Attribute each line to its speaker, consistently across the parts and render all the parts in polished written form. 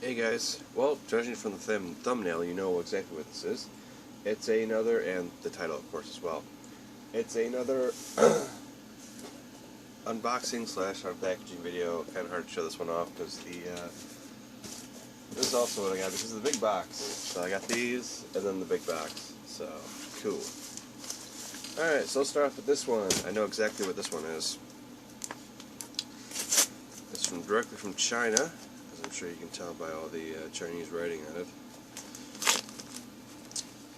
Speaker 1: Hey guys, well, judging from the thumbnail, you know exactly what this is. It's another, and the title of course as well, it's another unboxing slash unpackaging video. Kind of hard to show this one off because this is also what I got because of the big box. So I got these and then the big box, so cool. Alright, so let's start off with this one. I know exactly what this one is. It's directly from China, as I'm sure you can tell by all the Chinese writing on it.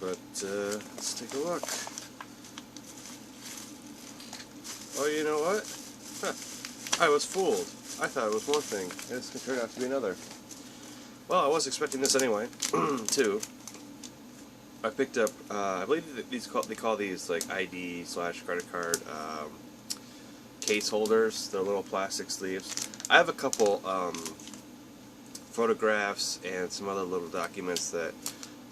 Speaker 1: But let's take a look. Oh, you know what? Huh. I was fooled. I thought it was one thing. It's going to turn out to be another. Well, I was expecting this anyway, too. I picked up, I believe they call these like ID / credit card case holders. They're little plastic sleeves. I have a couple photographs and some other little documents that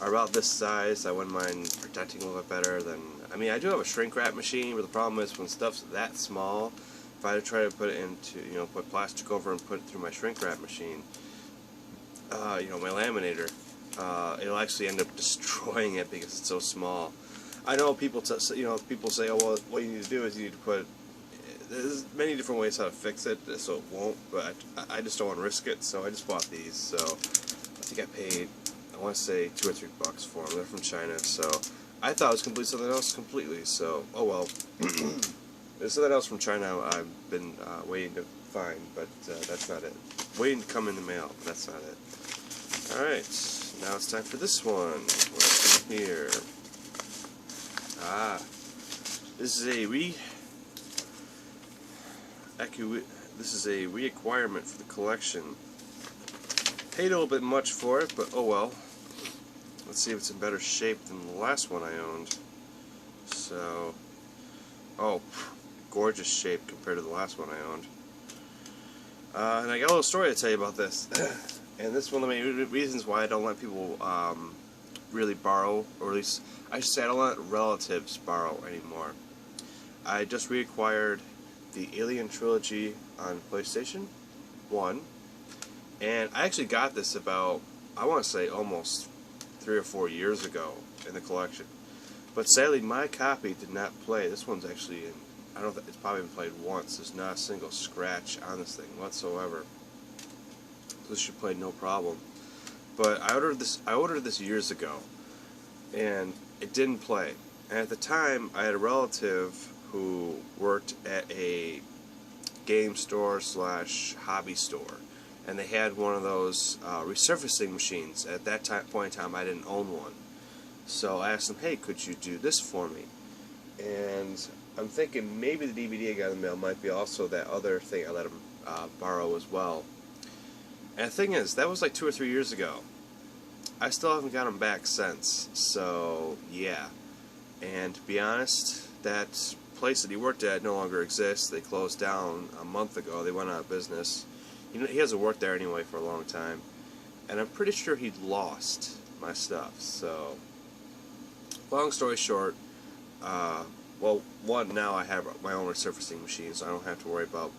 Speaker 1: are about this size. I wouldn't mind protecting a little bit better than, I mean, I do have a shrink wrap machine, but the problem is when stuff's that small, if I try to put it into, put plastic over and put it through my shrink wrap machine, my laminator, it'll actually end up destroying it because it's so small. I know people people say, oh well, what you need to do is you need to put, there's many different ways how to fix it so it won't, but I just don't want to risk it, so I just bought these. So I think I paid, I want to say $2 or $3 for them. They're from China, so I thought it was completely something else completely, so oh well. There's something else from China I've been waiting to find, but that's not it. Waiting to come in the mail, but that's not it. Alright, now it's time for this one. What's in here? This is a reacquirement for the collection. Paid a little bit much for it, but oh well. Let's see if it's in better shape than the last one I owned. So, oh, gorgeous shape compared to the last one I owned. And I got a little story to tell you about this. And this is one of the main reasons why I don't let people really borrow, or at least I should say I don't let relatives borrow anymore. I just reacquired the Alien Trilogy on PlayStation 1, and I actually got this about, I want to say almost 3 or 4 years ago in the collection. But sadly my copy did not play. This one's actually in, I don't know, it's probably been played once. There's not a single scratch on this thing whatsoever. This should play no problem. But I ordered this years ago, and it didn't play. And at the time, I had a relative who worked at a game store / hobby store, and they had one of those resurfacing machines. At that point in time, I didn't own one. So I asked him, hey, could you do this for me? And I'm thinking maybe the DVD I got in the mail might be also that other thing I let him borrow as well. And the thing is, that was like 2 or 3 years ago. I still haven't got them back since, so yeah. And to be honest, that place that he worked at no longer exists. They closed down a month ago. They went out of business. He hasn't worked there anyway for a long time. And I'm pretty sure he'd lost my stuff, so long story short, well, one, now I have my own resurfacing machine, so I don't have to worry about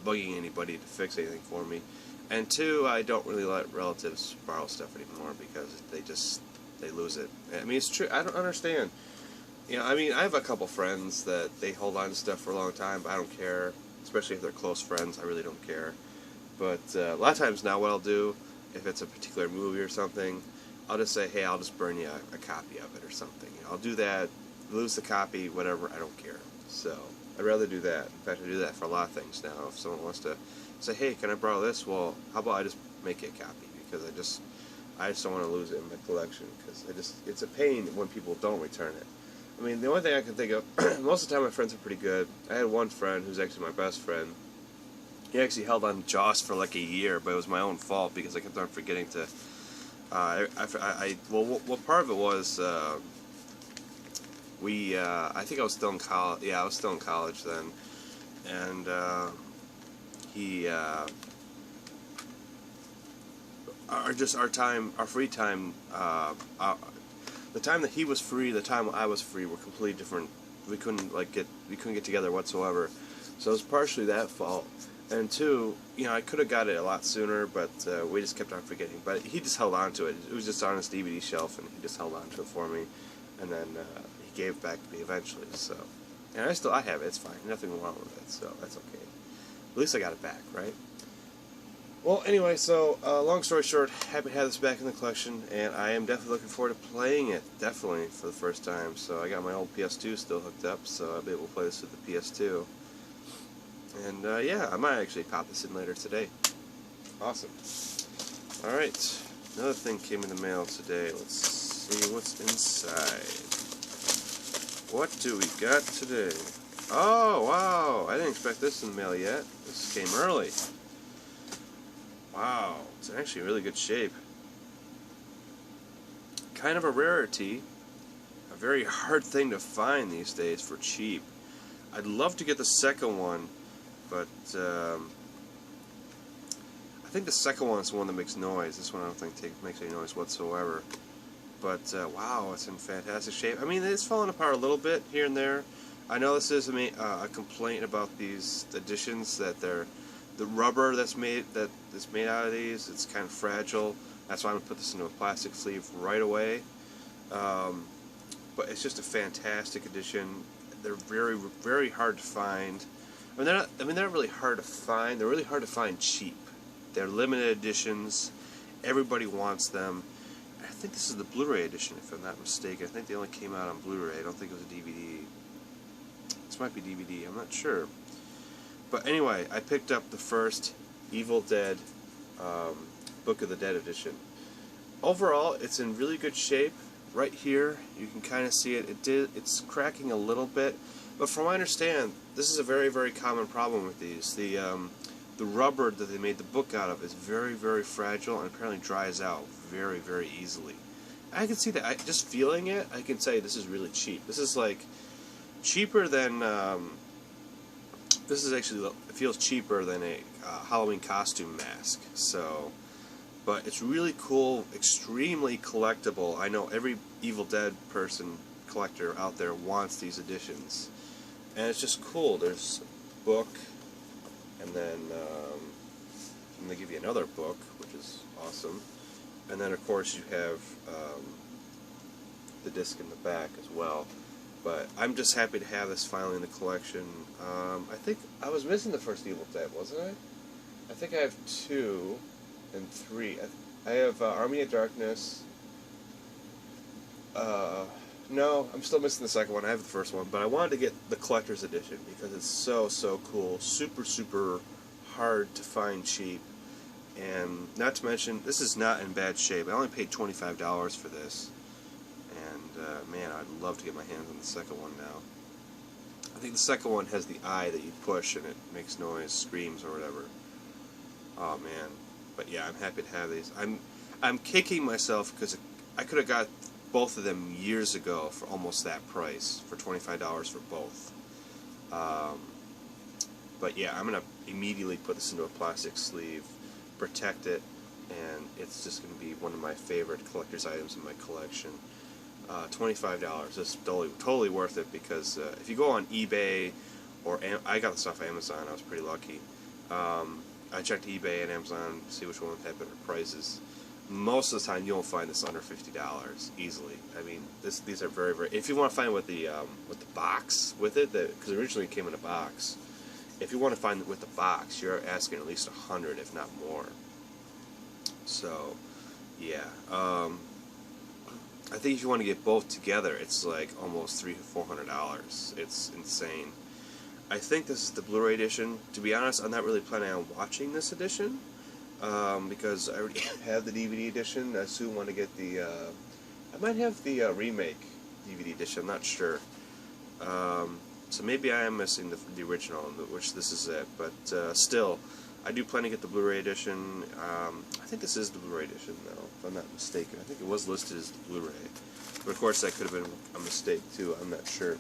Speaker 1: bugging anybody to fix anything for me. And two, I don't really let relatives borrow stuff anymore because they lose it. I mean, it's true. I don't understand. I mean, I have a couple friends that they hold on to stuff for a long time, but I don't care. Especially if they're close friends, I really don't care. But a lot of times now what I'll do, if it's a particular movie or something, I'll just say, hey, I'll just burn you a copy of it or something. I'll do that, lose the copy, whatever, I don't care. So, I'd rather do that. In fact, I do that for a lot of things now. If someone wants to say, hey, can I borrow this? Well, how about I just make you a copy? Because I just don't want to lose it in my collection. Because it's a pain when people don't return it. I mean, the only thing I can think of, most of the time my friends are pretty good. I had one friend who's actually my best friend. He actually held on to Jaws for like a year, but it was my own fault because I kept on forgetting to. Well, part of it was I think I was still in college. Yeah, I was still in college then, and our free time, the time that he was free, the time I was free were completely different. We couldn't get together whatsoever. So it was partially that fault. And two, you know, I could have got it a lot sooner, but we just kept on forgetting. But he just held on to it. It was just on his DVD shelf, and he just held on to it for me. And then he gave it back to me eventually. So, and I have it. It's fine. Nothing wrong with it. So that's okay. At least I got it back, right? Well, anyway, so long story short, happy to have this back in the collection, and I am definitely looking forward to playing it, definitely, for the first time. So I got my old PS2 still hooked up, so I'll be able to play this with the PS2. And yeah, I might actually pop this in later today. Awesome. Alright, another thing came in the mail today. Let's see what's inside. What do we got today? Oh, wow, I didn't expect this in the mail yet. This came early. Wow, it's actually in really good shape. Kind of a rarity. A very hard thing to find these days for cheap. I'd love to get the second one, but I think the second one is the one that makes noise. This one I don't think makes any noise whatsoever. But wow, it's in fantastic shape. I mean, it's falling apart a little bit here and there. I know this is a complaint about these editions, that the rubber that's made out of these, it's kind of fragile. That's why I'm gonna put this into a plastic sleeve right away. But it's just a fantastic edition. They're very, very hard to find. I mean, they're not really hard to find. They're really hard to find cheap. They're limited editions. Everybody wants them. I think this is the Blu-ray edition, if I'm not mistaken. I think they only came out on Blu-ray. I don't think it was a DVD. This might be DVD. I'm not sure. But anyway, I picked up the first Evil Dead Book of the Dead edition. Overall, it's in really good shape. Right here, you can kind of see it. It's cracking a little bit, but from what I understand, this is a very, very common problem with these. The rubber that they made the book out of is very, very fragile and apparently dries out very, very easily. I can see that. Just feeling it, I can say this is really cheap. This is like cheaper than. This is actually, it feels cheaper than a Halloween costume mask. So, but it's really cool, extremely collectible. I know every Evil Dead collector out there wants these editions, and it's just cool. There's a book, and then they give you another book, which is awesome, and then of course you have the disc in the back as well. But I'm just happy to have this finally in the collection. I think I was missing the first Evil Dead, wasn't I? I think I have 2 and 3. I have Army of Darkness. No, I'm still missing the second one. I have the first one, but I wanted to get the collector's edition because it's so, so cool. Super, super hard to find cheap. And not to mention, this is not in bad shape. I only paid $25 for this. And man, I'd love to get my hands on the second one now. I think the second one has the eye that you push and it makes noise, screams or whatever. Oh man. But yeah, I'm happy to have these. I'm kicking myself because I could have got both of them years ago for almost that price, for $25 for both. But yeah, I'm going to immediately put this into a plastic sleeve, protect it, and it's just going to be one of my favorite collector's items in my collection. $25. It's totally worth it because if you go on eBay, or I got this off Amazon, I was pretty lucky. I checked eBay and Amazon to see which one had better prices. Most of the time, you won't find this under $50 easily. I mean, these are very, very. If you want to find with the box with it, because originally it came in a box. If you want to find it with the box, you're asking at least $100, if not more. So, yeah. I think if you want to get both together, it's like almost $300 to $400. It's insane. I think this is the Blu-ray edition. To be honest, I'm not really planning on watching this edition because I already have the DVD edition. I soon want to get the. I might have the remake DVD edition. I'm not sure. So maybe I am missing the original, which this is it. But still, I do plan to get the Blu-ray edition. I think this is the Blu-ray edition, though, if I'm not mistaken. I think it was listed as the Blu-ray. But of course, that could have been a mistake, too. I'm not sure.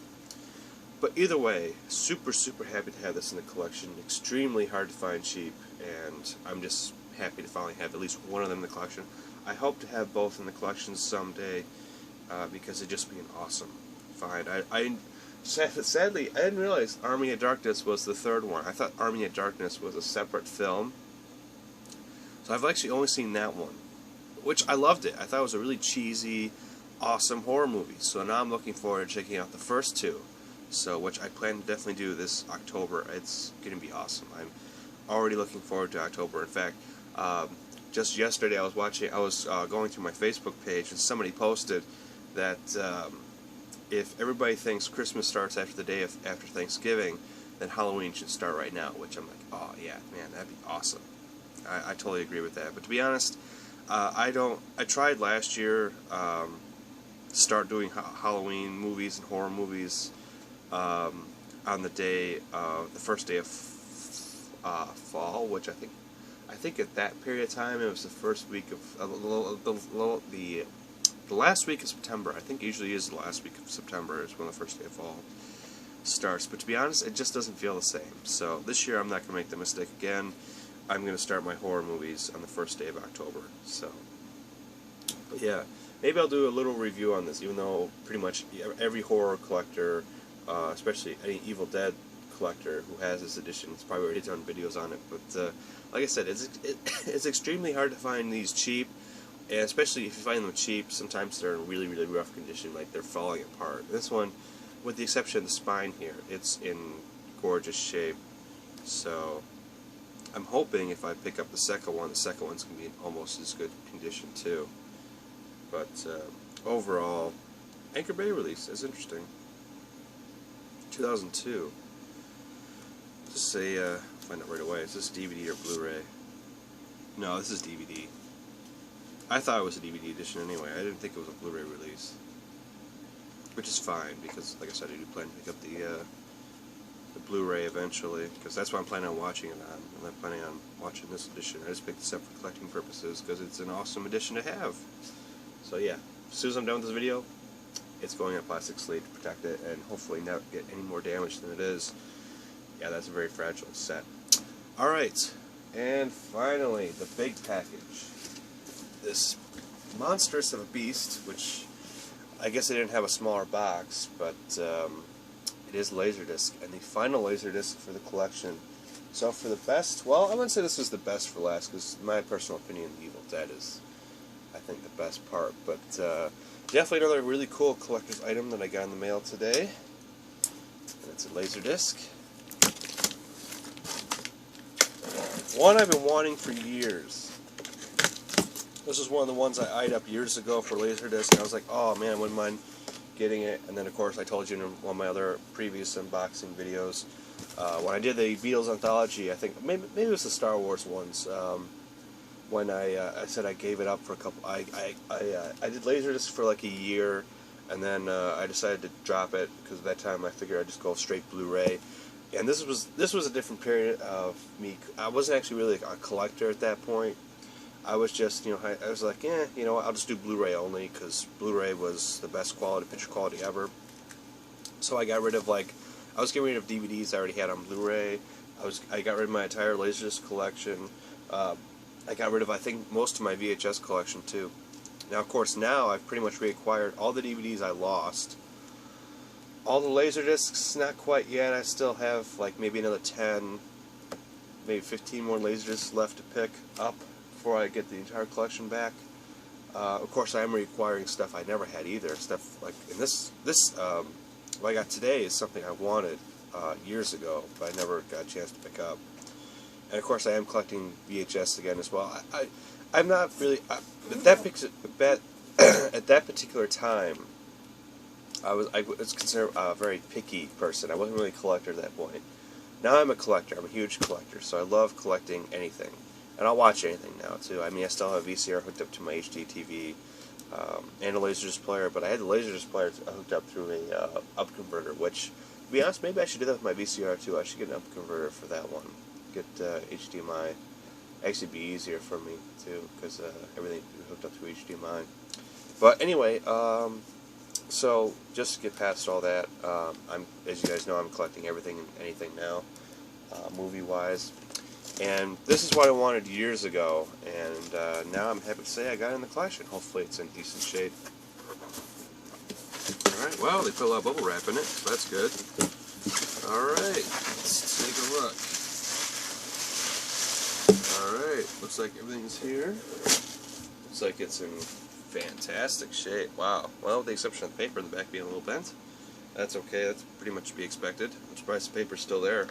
Speaker 1: But either way, super, super happy to have this in the collection. Extremely hard to find cheap, and I'm just happy to finally have at least one of them in the collection. I hope to have both in the collection someday, because it'd just be an awesome find. Sadly, I didn't realize Army of Darkness was the third one. I thought Army of Darkness was a separate film. So I've actually only seen that one, which I loved it. I thought it was a really cheesy, awesome horror movie. So now I'm looking forward to checking out the first two. So, which I plan to definitely do this October. It's going to be awesome. I'm already looking forward to October. In fact, just yesterday I was going through my Facebook page and somebody posted that if everybody thinks Christmas starts after the day after Thanksgiving, then Halloween should start right now. Which I'm like, oh yeah, man, that'd be awesome. I totally agree with that. But to be honest, I tried last year to start doing Halloween movies and horror movies on the day, the first day of fall, which I think at that period of time it was the first week of the last week of September. I think it usually is the last week of September is when the first day of fall starts. But to be honest, it just doesn't feel the same. So this year I'm not going to make the mistake again. I'm going to start my horror movies on the first day of October. So, but yeah, maybe I'll do a little review on this, even though pretty much every horror collector, especially any Evil Dead collector who has this edition, has probably already done videos on it. But like I said, it's extremely hard to find these cheap, and especially if you find them cheap, sometimes they're in really, really rough condition, like they're falling apart. This one, with the exception of the spine here, it's in gorgeous shape. So I'm hoping if I pick up the second one's going to be in almost as good condition too. But overall, Anchor Bay release is interesting. 2002. Just say, find it right away. Is this DVD or Blu-ray? No, this is DVD. I thought it was a DVD edition anyway. I didn't think it was a Blu-ray release. Which is fine, because, like I said, I do plan to pick up the Blu-ray eventually, because that's what I'm planning on watching it on. I'm not planning on watching this edition. I just picked this up for collecting purposes, because it's an awesome edition to have. So yeah, as soon as I'm done with this video, it's going in a plastic sleeve to protect it, and hopefully not get any more damage than it is. Yeah, that's a very fragile set. Alright, and finally, the big package. This monstrous of a beast, which I guess they didn't have a smaller box, but it is Laserdisc, and the final Laserdisc for the collection. So for the best, well, I wouldn't say this was the best for last, because in my personal opinion, Evil Dead is, I think, the best part. But definitely another really cool collector's item that I got in the mail today. And it's a Laserdisc. One I've been wanting for years. This was one of the ones I eyed up years ago for Laserdisc, and I was like, oh man, I wouldn't mind getting it. And then of course I told you in one of my other previous unboxing videos, when I did the Beatles anthology, I think maybe it was the Star Wars ones, when I said I gave it up for a couple, I did Laserdisc for like a year, and then I decided to drop it, because at that time I figured I'd just go straight Blu-ray. And this was a different period of me. I wasn't actually really a collector at that point. I was just, I was like, you know what, I'll just do Blu-ray only, because Blu-ray was the best quality, picture quality ever. So I got rid of, I was getting rid of DVDs I already had on Blu-ray. I got rid of my entire Laserdisc collection. I got rid of, I think, most of my VHS collection, too. Now, of course, now I've pretty much reacquired all the DVDs I lost. All the Laserdiscs, not quite yet. I still have, maybe another 10, maybe 15 more Laserdiscs left to pick up before I get the entire collection back. Of course, I am reacquiring stuff I never had either. Stuff like, and what I got today is something I wanted years ago, but I never got a chance to pick up. And of course, I am collecting VHS again as well. I'm not really at that particular time. I was considered a very picky person. I wasn't really a collector at that point. Now I'm a collector. I'm a huge collector, so I love collecting anything. And I'll watch anything now, too. I mean, I still have a VCR hooked up to my HD TV and a Laserdisc player, but I had the Laserdisc player hooked up through a up converter, which, to be honest, maybe I should do that with my VCR, too. I should get an up converter for that one. Get HDMI. Actually be easier for me, too, because everything hooked up through HDMI. But anyway, so just to get past all that, as you guys know, I'm collecting everything and anything now, movie-wise. And this is what I wanted years ago, and now I'm happy to say I got it in the collection. Hopefully it's in decent shape. Alright, well, they put a lot of bubble wrap in it, so that's good. Alright, let's take a look. Alright, looks like everything's here. Looks like it's in fantastic shape. Wow. Well, with the exception of the paper in the back being a little bent. That's okay, that's pretty much to be expected. I'm surprised the paper's still there.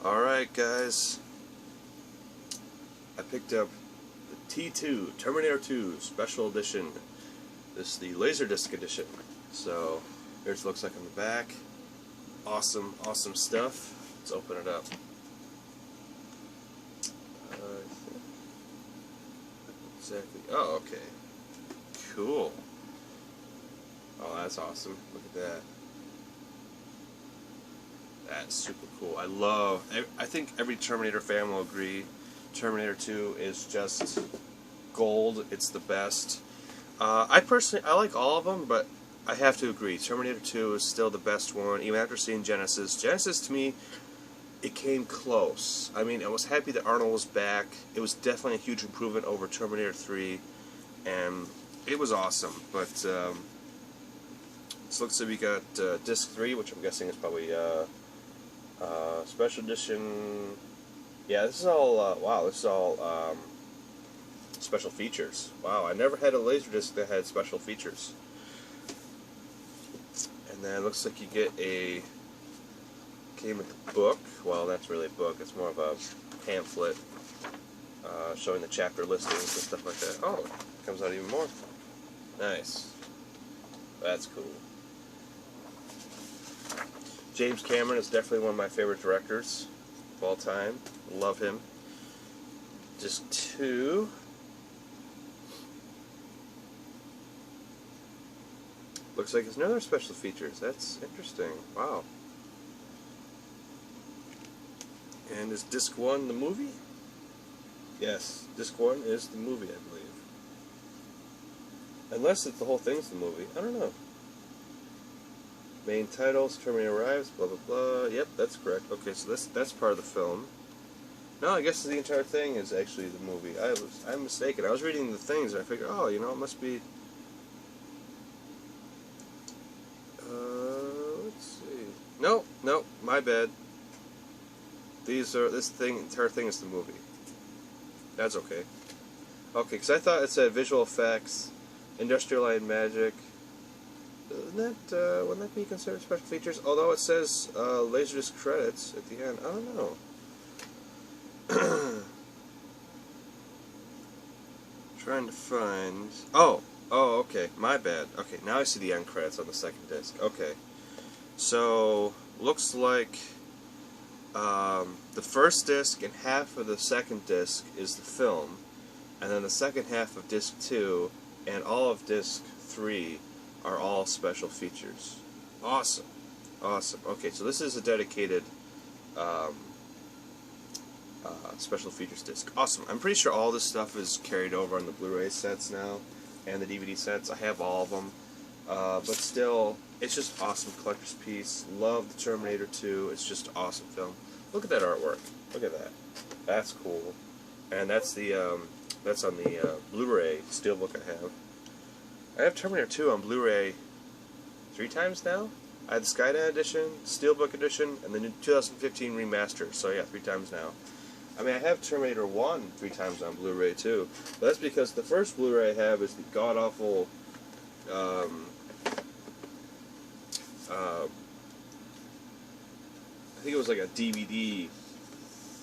Speaker 1: Alright, guys. I picked up the T2, Terminator 2 Special Edition. This is the Laserdisc edition. So, here's what it looks like on the back. Awesome, awesome stuff. Let's open it up. Exactly. Oh, okay. Cool. Oh, that's awesome. Look at that. That's super cool. I think every Terminator fan will agree, Terminator 2 is just gold. It's the best. I like all of them, but I have to agree, Terminator 2 is still the best one, even after seeing Genesis. Genesis, to me, it came close. I mean, I was happy that Arnold was back. It was definitely a huge improvement over Terminator 3, and it was awesome. But so looks like we got Disc 3, which I'm guessing is probably Special Edition. Yeah, this is all, wow, this is all special features. Wow, I never had a Laserdisc that had special features. And then it looks like you get came with the book. Well, that's really a book. It's more of a pamphlet showing the chapter listings and stuff like that. Oh, it comes out even more. Nice. That's cool. James Cameron is definitely one of my favorite directors of all time. Love him. Disc 2. Looks like there's another special features. That's interesting. Wow. And is Disc 1 the movie? Yes, Disc 1 is the movie, I believe. Unless the whole thing's the movie. I don't know. Main titles, Terminator Arrives, blah blah blah. Yep, that's correct. Okay, so that's part of the film. No, I guess the entire thing is actually the movie. I'm mistaken. I was reading the things and I figured, oh, you know, it must be. Let's see. No, my bad. This entire thing is the movie. That's okay. Okay, because I thought it said visual effects, industrial light and magic. Wouldn't that be considered special features? Although it says Laserdisc credits at the end. I don't know. Trying to find. Oh, okay. My bad. Okay, now I see the end credits on the second disc. Okay, so looks like the first disc and half of the second disc is the film, and then the second half of disc 2 and all of disc 3 are all special features. Awesome. Awesome. Okay, so this is a dedicated special features disc. Awesome. I'm pretty sure all this stuff is carried over on the Blu-ray sets now and the DVD sets. I have all of them. But still, it's just awesome collector's piece. Love the Terminator 2. It's just an awesome film. Look at that artwork. Look at that. That's cool. And that's the that's on the Blu-ray steelbook I have. I have Terminator 2 on Blu-ray 3 times now. I had the Skynet edition, Steelbook edition, and the new 2015 remaster. So yeah, 3 times now. I mean, I have Terminator 1 3 times on Blu-ray too. But that's because the first Blu-ray I have is the god-awful I think it was like a DVD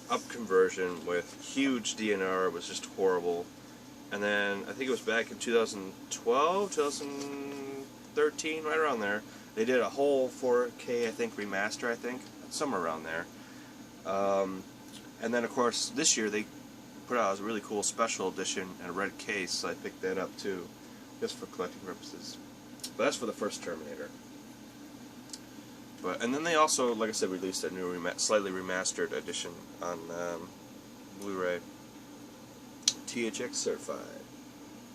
Speaker 1: up conversion with huge DNR. It was just horrible. And then I think it was back in 2012, 2013, right around there. They did a whole 4K, I think, remaster, I think, somewhere around there. And then, of course, this year they put out a really cool special edition in a red case, so I picked that up too, just for collecting purposes. But that's for the first Terminator. And then they also, like I said, released a new slightly remastered edition on Blu-ray. THX certified.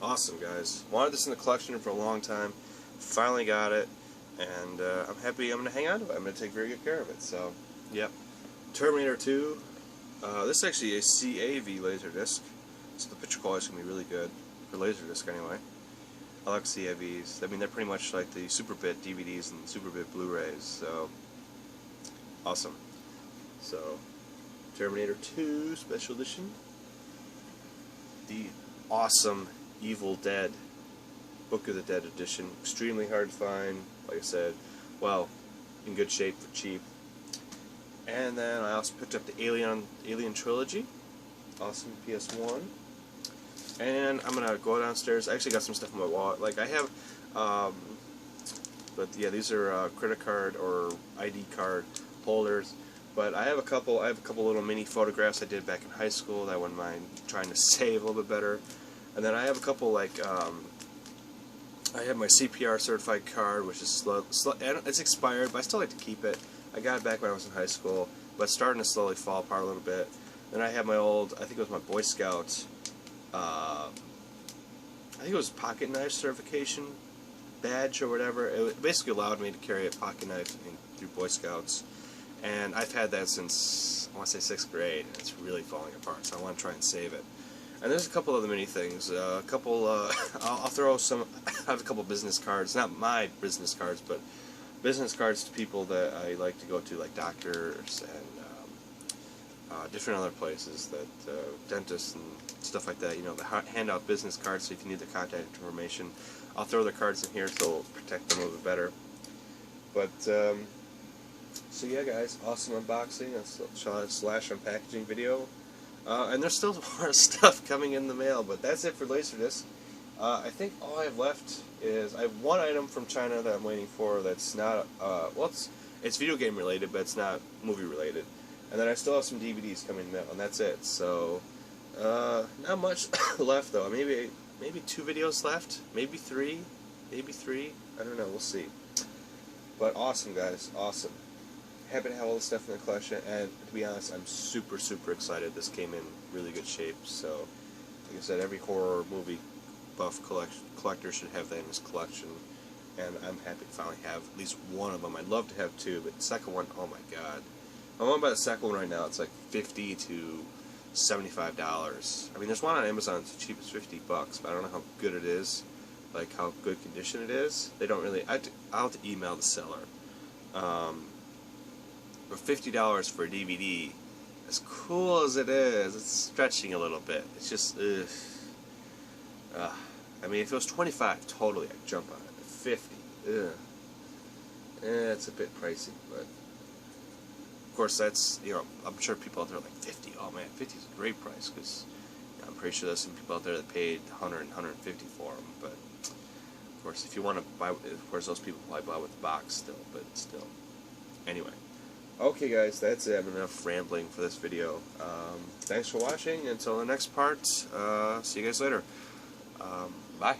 Speaker 1: Awesome, guys. Wanted this in the collection for a long time. Finally got it, and I'm happy. I'm going to hang on to it. I'm going to take very good care of it. So, yep. Terminator 2. This is actually a CAV Laserdisc, so the picture quality is going to be really good for Laserdisc anyway. I like CIVs. I mean, they're pretty much like the Superbit DVDs and Superbit Blu-rays, so awesome. So, Terminator 2 Special Edition. The awesome Evil Dead Book of the Dead edition. Extremely hard to find, like I said. Well, in good shape for cheap. And then I also picked up the Alien Trilogy. Awesome PS1. And I'm gonna go downstairs. I actually got some stuff in my wallet. Like I have, but yeah, these are credit card or ID card holders. But I have a couple little mini photographs I did back in high school that I wouldn't mind trying to save a little bit better. And then I have a couple like I have my CPR certified card, which is it's expired, but I still like to keep it. I got it back when I was in high school, but it's starting to slowly fall apart a little bit. Then I have my old, I think it was my Boy Scout, I think it was pocket knife certification badge or whatever. It basically allowed me to carry a pocket knife through Boy Scouts. And I've had that since, I want to say 6th grade, and it's really falling apart, so I want to try and save it. And there's a couple other mini things. I'll throw some, I have a couple business cards, not my business cards, but business cards to people that I like to go to, like doctors and different other places, that dentists and stuff like that. You know, they hand out business cards, so if you need the contact information, I'll throw the cards in here so it'll protect them a little bit better. But, so yeah guys, awesome unboxing, slash unpackaging video. And there's still more stuff coming in the mail, but that's it for Laserdisc. I think all I have left is, I have one item from China that I'm waiting for that's not, well, it's video game related, but it's not movie related. And then I still have some DVDs coming in the mail, and that's it. So, not much left though. Maybe 2 videos left, maybe 3, I don't know, we'll see. But awesome guys, awesome. Happy to have all this stuff in the collection, and to be honest, I'm super excited. This came in really good shape, so like I said, every horror movie buff collector should have that in his collection, and I'm happy to finally have at least one of them. I'd love to have 2, but the second one, oh my god. I'm on by the second one right now. It's like $50 to $75. I mean, there's one on Amazon that's cheap as $50, but I don't know how good it is, like how good condition it is. They don't really, I'll have to email the seller. For $50 for a DVD, as cool as it is, it's stretching a little bit. It's just, I mean, if it was $25, totally, I'd jump on it. $50, it's a bit pricey, but of course that's, you know, I'm sure people out there are like, 50, oh man, 50 is a great price, because you know, I'm pretty sure there's some people out there that paid 100 and 150 for them, but of course, if you want to buy, of course, those people probably buy with the box still, but still. Anyway. Okay guys, that's it. I'm enough rambling for this video. Thanks for watching. Until the next part, see you guys later. Bye.